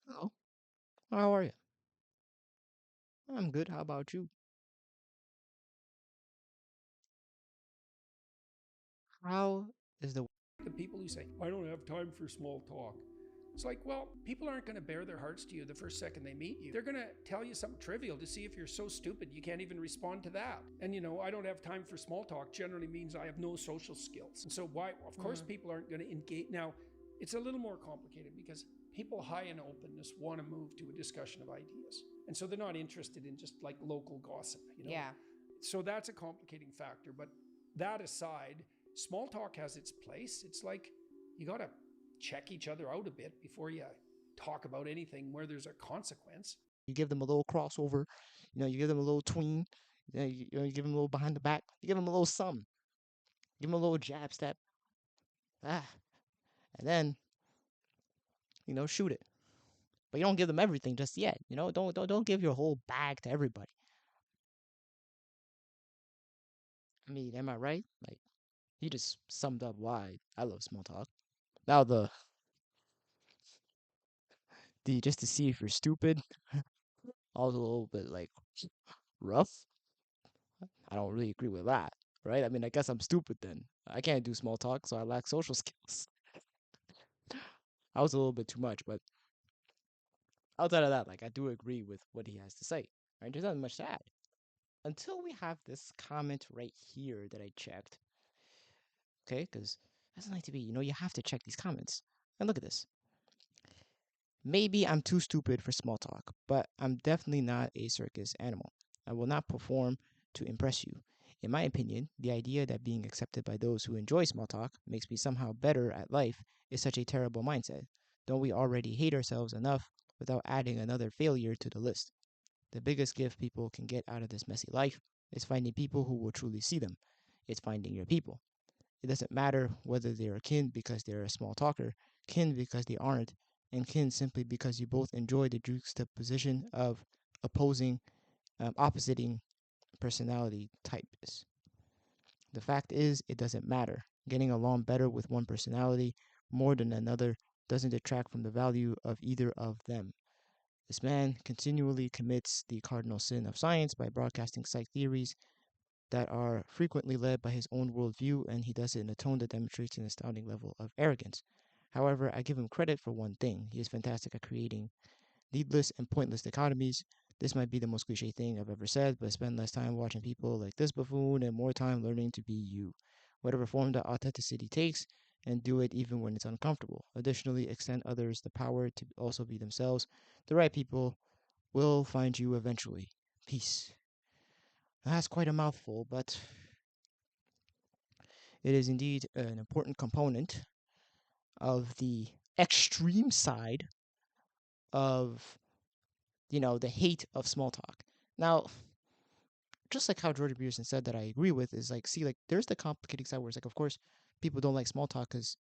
Hello, how are you? I'm good. How about you? How is The people who say, I don't have time for small talk. It's like, well, people aren't going to bare their hearts to you the first second they meet you. They're going to tell you something trivial to see if you're so stupid you can't even respond to that. And I don't have time for small talk generally means I have no social skills. And so, why? Of course, Mm, people aren't going to engage. Now, it's a little more complicated because people high in openness want to move to a discussion of ideas. And so they're not interested in just like local gossip. Yeah. So that's a complicating factor. But that aside, small talk has its place. It's like you got to check each other out a bit before you talk about anything where there's a consequence. you give them a little crossover, you give them a little tween, you give them a little behind the back, you give them a little some, give them a little jab step, ah, and then, shoot it. But you don't give them everything just yet, don't give your whole bag to everybody. I mean, am I right? Like, he just summed up why I love small talk. Now the just to see if you're stupid, I was a little bit like rough. I don't really agree with that, right? I mean, I guess I'm stupid then. I can't do small talk, so I lack social skills. I was a little bit too much, but outside of that, like I do agree with what he has to say. Right? There's not much to add. Until we have this comment right here that I checked, okay? Because it doesn't like to be, you have to check these comments. And look at this. Maybe I'm too stupid for small talk, but I'm definitely not a circus animal. I will not perform to impress you. In my opinion, the idea that being accepted by those who enjoy small talk makes me somehow better at life is such a terrible mindset. Don't we already hate ourselves enough without adding another failure to the list? The biggest gift people can get out of this messy life is finding people who will truly see them. It's finding your people. It doesn't matter whether they're kin because they're a small talker, kin because they aren't, and kin simply because you both enjoy the juxtaposition of opposing, oppositing personality types. The fact is, it doesn't matter. Getting along better with one personality more than another doesn't detract from the value of either of them. This man continually commits the cardinal sin of science by broadcasting psych theories that are frequently led by his own worldview, and he does it in a tone that demonstrates an astounding level of arrogance. However, I give him credit for one thing: he is fantastic at creating needless and pointless dichotomies. This might be the most cliche thing I've ever said, but spend less time watching people like this buffoon and more time learning to be you, whatever form that authenticity takes, and do it even when it's uncomfortable. Additionally, extend others the power to also be themselves. The right people will find you eventually. Peace. That's quite a mouthful, but it is indeed an important component of the extreme side of, the hate of small talk. Now, just like how Jordan Peterson said that I agree with is like, see, like, there's the complicating side where it's like, of course, people don't like small talk because,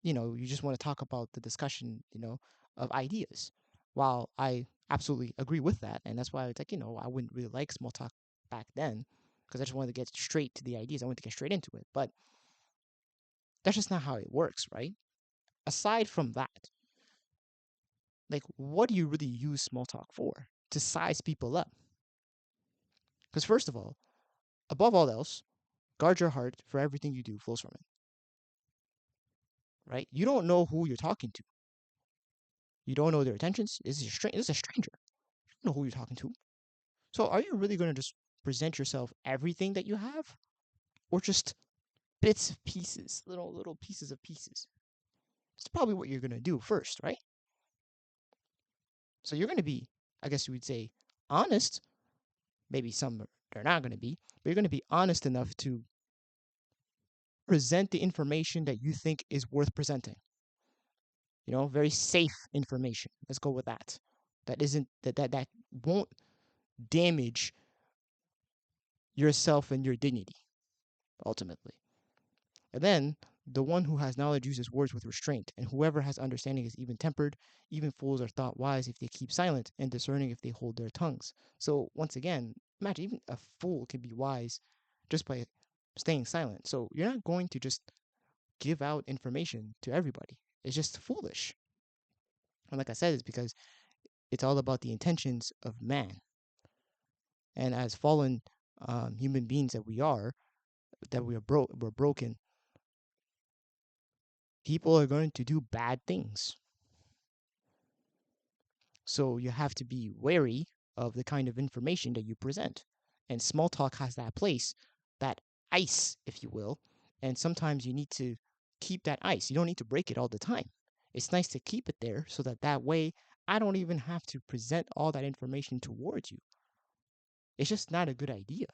you just want to talk about the discussion, of ideas. While I absolutely agree with that. And that's why it's like, I wouldn't really like small talk back then because I just wanted to get straight to the ideas. I wanted to get straight into it. But that's just not how it works, right? Aside from that, like, what do you really use small talk for? To size people up. Because, first of all, above all else, guard your heart, for everything you do flows from it, right? You don't know who you're talking to. You don't know their intentions. This is a stranger. You don't know who you're talking to. So, are you really going to just present yourself everything that you have? Or just bits of pieces, little pieces of pieces? It's probably what you're going to do first, right? So, you're going to be, I guess you would say, honest. Maybe some they're not going to be, but you're going to be honest enough to present the information that you think is worth presenting. Very safe information. Let's go with that. That isn't that won't damage yourself and your dignity ultimately. And then the one who has knowledge uses words with restraint, and whoever has understanding is even tempered. Even fools are thought wise if they keep silent, and discerning if they hold their tongues. So once again, imagine even a fool can be wise just by staying silent. So you're not going to just give out information to everybody. It's just foolish. And like I said, it's because it's all about the intentions of man. And as fallen human beings that we are, that we're broken, people are going to do bad things. So you have to be wary of the kind of information that you present. And small talk has that place, that ice, if you will. And sometimes you need to keep that ice. You don't need to break it all the time. It's nice to keep it there so that that way I don't even have to present all that information towards you. It's just not a good idea.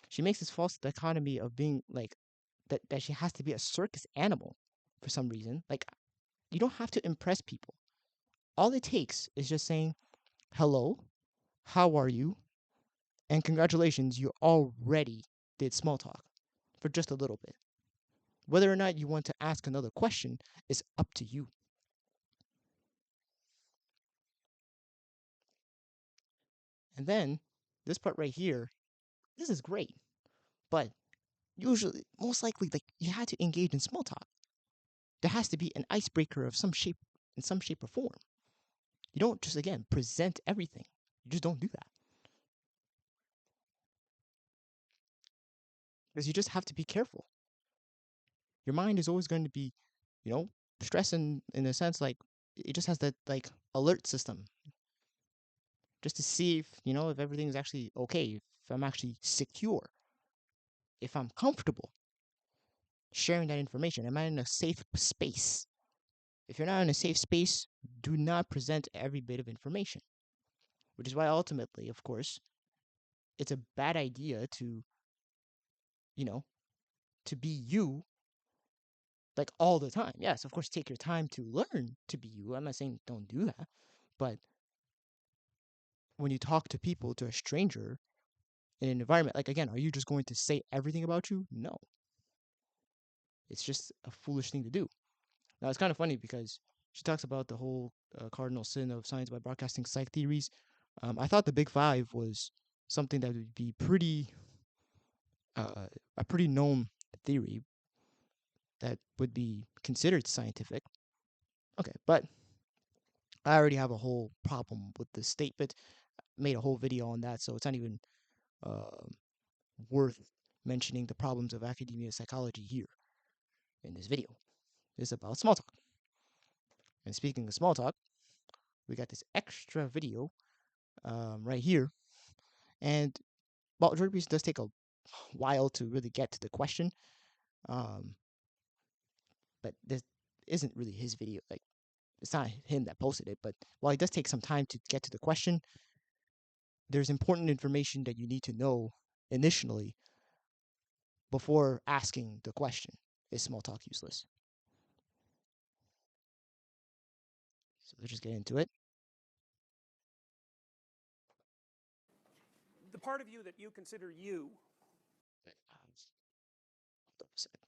She makes this false dichotomy of being like that she has to be a circus animal for some reason. Like, you don't have to impress people. All it takes is just saying, hello, how are you? And congratulations, you already did small talk for just a little bit. Whether or not you want to ask another question is up to you. And then this part right here, this is great, but usually, most likely, like, you had to engage in small talk. There has to be an icebreaker of some shape, in some shape or form. You don't just, again, present everything. You just don't do that. Because you just have to be careful. Your mind is always going to be, you know, stressing in a sense, like, it just has that, like, alert system just to see if, if everything's actually okay, if I'm actually secure, if I'm comfortable sharing that information. Am I in a safe space? If you're not in a safe space, do not present every bit of information, which is why ultimately, of course, it's a bad idea to, you know, to be you like all the time. Yes, of course, take your time to learn to be you. I'm not saying don't do that, but when you talk to people, to a stranger in an environment, like, again, are you just going to say everything about you? No. It's just a foolish thing to do. Now, it's kind of funny because she talks about the whole cardinal sin of science by broadcasting psych theories. I thought the Big Five was something that would be a pretty known theory that would be considered scientific. Okay, but I already have a whole problem with the statement. Made a whole video on that, so it's not even uh, worth mentioning the problems of academia psychology here in this video. It's about small talk. And speaking of small talk, we got this extra video right here. And well, Jordan does take a while to really get to the question, um, but this isn't really his video. Like, it's not him that posted it, but while it does take some time to get to the question, there's important information that you need to know initially before asking the question. Is small talk useless? So let's just get into it. The part of you that you consider you. Hold up a second.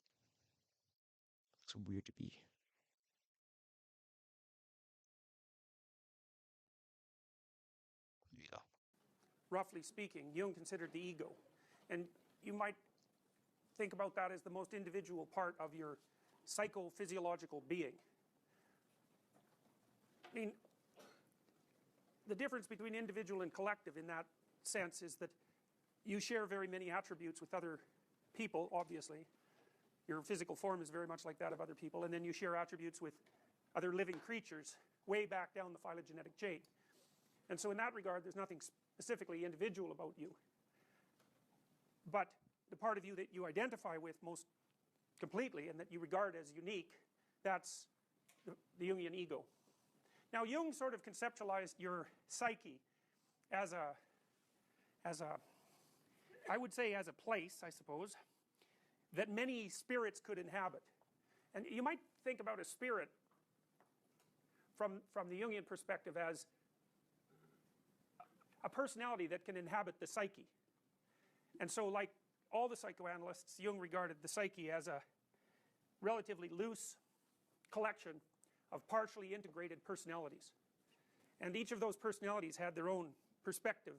Looks weird to be. There you go. Roughly speaking, Jung considered the ego. And you might think about that as the most individual part of your psychophysiological being. I mean, the difference between individual and collective in that sense is that you share very many attributes with other people, obviously. Your physical form is very much like that of other people, and then you share attributes with other living creatures way back down the phylogenetic chain. And so in that regard, there's nothing specifically individual about you. But the part of you that you identify with most completely and that you regard as unique, that's the Jungian ego. Now, Jung sort of conceptualized your psyche as a, I would say as a place, I suppose, that many spirits could inhabit. And you might think about a spirit from the Jungian perspective as a personality that can inhabit the psyche. And so, like all the psychoanalysts, Jung regarded the psyche as a relatively loose collection of partially integrated personalities. And each of those personalities had their own perspective,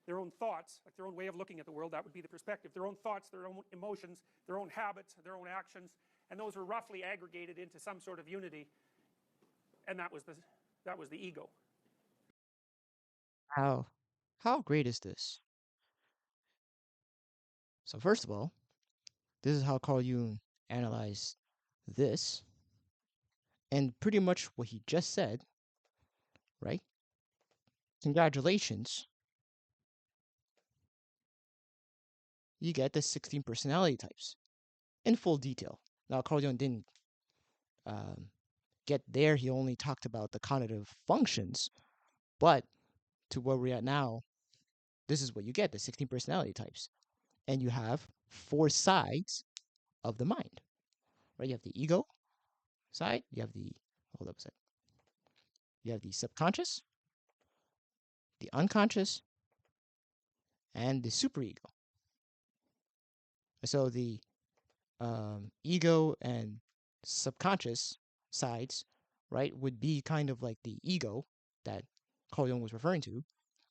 their own thoughts, like their own way of looking at the world. That would be the perspective. Their own thoughts, their own emotions, their own habits, their own actions, and those were roughly aggregated into some sort of unity. And that was That was the ego. How how great is this? So first of all, this is how Carl Jung analyzed this, and pretty much what he just said, right? Congratulations, you get the 16 personality types in full detail. Now, Carl Jung didn't um, get there, he only talked about the cognitive functions, but to where we're at now, this is what you get, the 16 personality types. And you have four sides of the mind, right? You have the ego side, you have the, hold up a sec, you have the subconscious, the unconscious, and the superego. So the ego and subconscious sides, right, would be kind of like the ego that Carl Jung was referring to,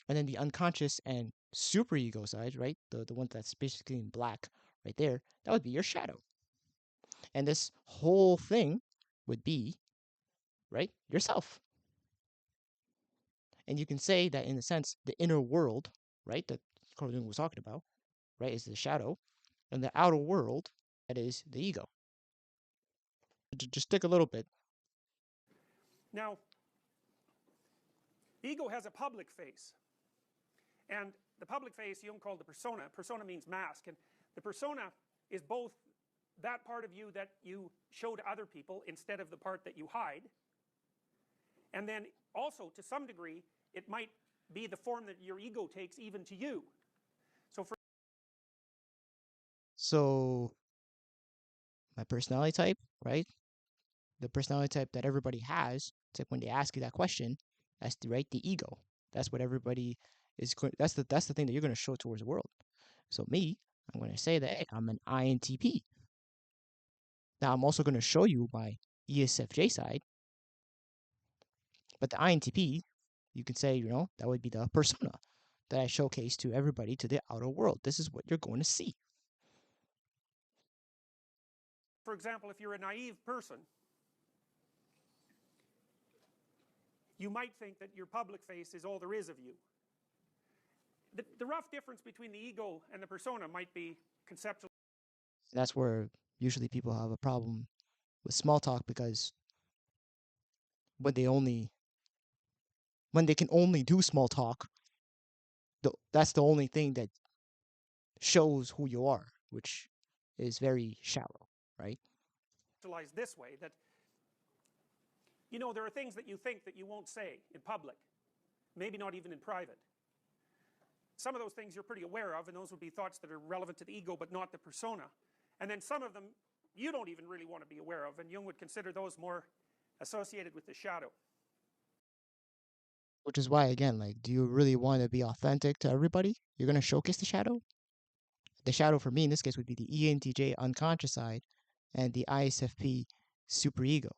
and then the unconscious and superego sides, right, the one that's basically in black right there, that would be your shadow. And this whole thing would be, right, yourself. And you can say that in a sense, the inner world, right, that Carl Jung was talking about, right, is the shadow, and the outer world, that is the ego. Just take a little bit. Now, the ego has a public face. And the public face Jung called the persona. Persona means mask. And the persona is both that part of you that you show to other people instead of the part that you hide. And then also, to some degree, it might be the form that your ego takes even to you. So for So my personality type, right? The personality type that everybody has. It's like when they ask you that question, that's the right, the ego. That's what everybody is. That's the thing that you're going to show towards the world. So me, I'm going to say that hey, I'm an INTP. Now I'm also going to show you my ESFJ side, but the INTP, you can say, that would be the persona that I showcase to everybody, to the outer world. This is what you're going to see. for example, if you're a naive person, you might think that your public face is all there is of you. The rough difference between the ego and the persona might be conceptual. That's where usually people have a problem with small talk, because when they only when they can only do small talk, that's the only thing that shows who you are, which is very shallow, right? This way, that there are things that you think that you won't say in public, maybe not even in private. Some of those things you're pretty aware of, and those would be thoughts that are relevant to the ego but not the persona. And then some of them you don't even really want to be aware of, and Jung would consider those more associated with the shadow. Which is why, again, like, do you really want to be authentic to everybody? You're going to showcase the shadow? The shadow for me in this case would be the ENTJ unconscious side and the ISFP superego.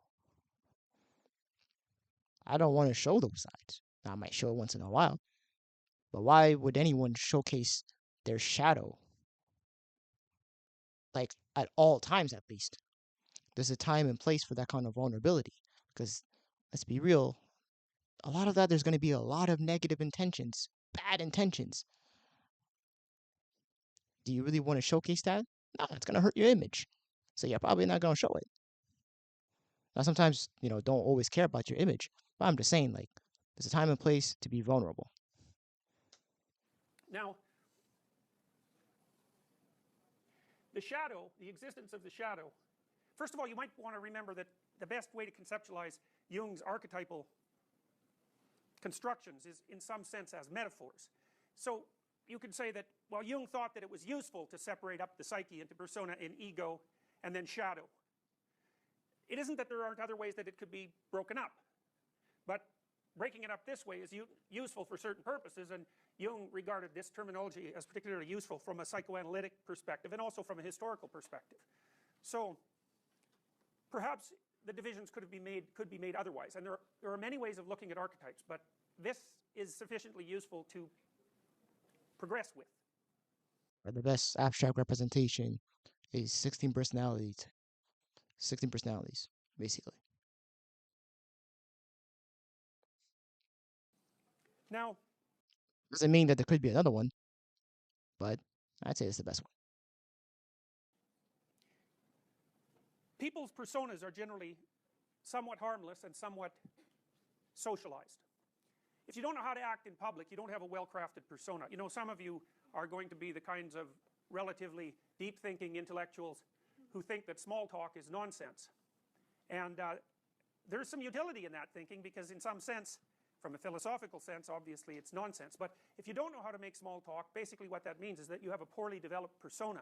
I don't want to show those sides. Now, I might show it once in a while, but why would anyone showcase their shadow? Like, at all times, at least. There's a time and place for that kind of vulnerability. Because, let's be real, a lot of that, there's going to be a lot of negative intentions, bad intentions. Do you really want to showcase that? No, it's going to hurt your image. So you're probably not going to show it. Now, sometimes, don't always care about your image. But I'm just saying, like, there's a time and place to be vulnerable. Now, the shadow, the existence of the shadow, first of all, you might want to remember that the best way to conceptualize Jung's archetypal constructions is in some sense as metaphors. So you could say that, well, Jung thought that it was useful to separate up the psyche into persona and ego and then shadow. It isn't that there aren't other ways that it could be broken up, but breaking it up this way is useful for certain purposes, and Jung regarded this terminology as particularly useful from a psychoanalytic perspective and also from a historical perspective. So perhaps the divisions could be made otherwise, and there are many ways of looking at archetypes, but this is sufficiently useful to progress with. The best abstract representation is 16 personalities. 16 personalities, basically. Now, Doesn't mean that there could be another one, but I'd say it's the best one. people's personas are generally somewhat harmless and somewhat socialized. If you don't know how to act in public, you don't have a well-crafted persona. You know, some of you are going to be the kinds of relatively deep-thinking intellectuals who think that small talk is nonsense. And there's some utility in that thinking, because in some sense, from a philosophical sense, obviously it's nonsense. But if you don't know how to make small talk, basically what that means is that you have a poorly developed persona.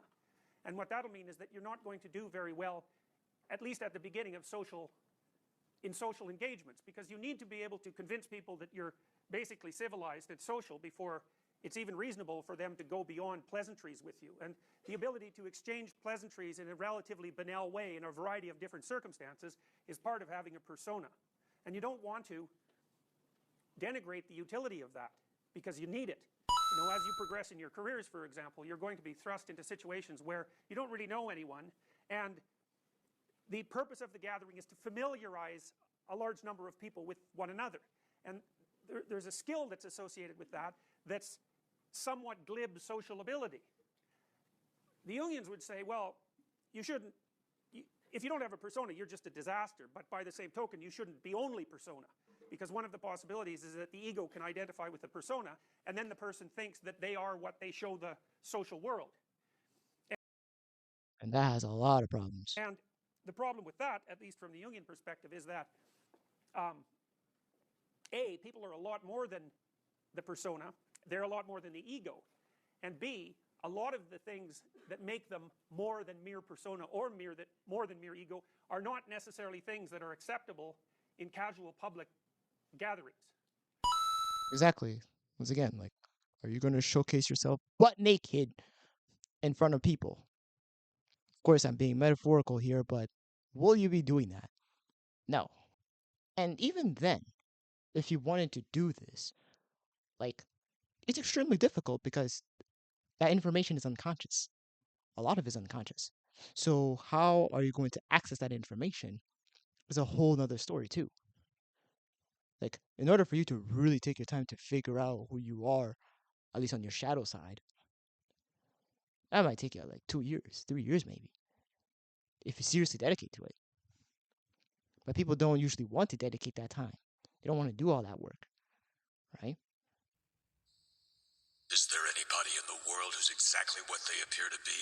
And what that'll mean is that you're not going to do very well, at least at the beginning of social engagements, because you need to be able to convince people that you're basically civilized and social before it's even reasonable for them to go beyond pleasantries with you. And the ability to exchange pleasantries in a relatively banal way in a variety of different circumstances is part of having a persona. And you don't want to denigrate the utility of that, because you need it. You know, as you progress in your careers, for example, you're going to be thrust into situations where you don't really know anyone, and the purpose of the gathering is to familiarize a large number of people with one another. And there's a skill that's associated with that that's somewhat glib social ability. The Jungians would say, well, you shouldn't, if you don't have a persona, you're just a disaster. But by the same token, you shouldn't be only persona, because one of the possibilities is that the ego can identify with the persona, and then the person thinks that they are what they show the social world. And that has a lot of problems. And the problem with that, at least from the Jungian perspective, is that A, people are a lot more than the persona, they're a lot more than the ego. And B, a lot of the things that make them more than mere persona or more than mere ego are not necessarily things that are acceptable in casual public gatherings. Exactly. Once again, like, are you going to showcase yourself butt naked in front of people? Of course, I'm being metaphorical here, but will you be doing that? No. And even then, if you wanted to do this, like, it's extremely difficult because that information is unconscious. A lot of it is unconscious. So, how are you going to access that information is a whole nother story, too. Like, in order for you to really take your time to figure out who you are, at least on your shadow side, that might take you like 2 years, 3 years maybe, if you seriously dedicate to it. But people don't usually want to dedicate that time. They don't want to do all that work, right? Is there anybody in the world who's exactly what they appear to be?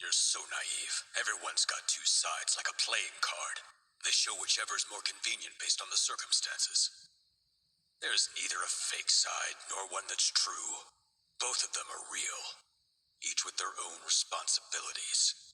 You're so naive. Everyone's got two sides, like a playing card. They show whichever's more convenient based on the circumstances. There's neither a fake side nor one that's true. Both of them are real, each with their own responsibilities.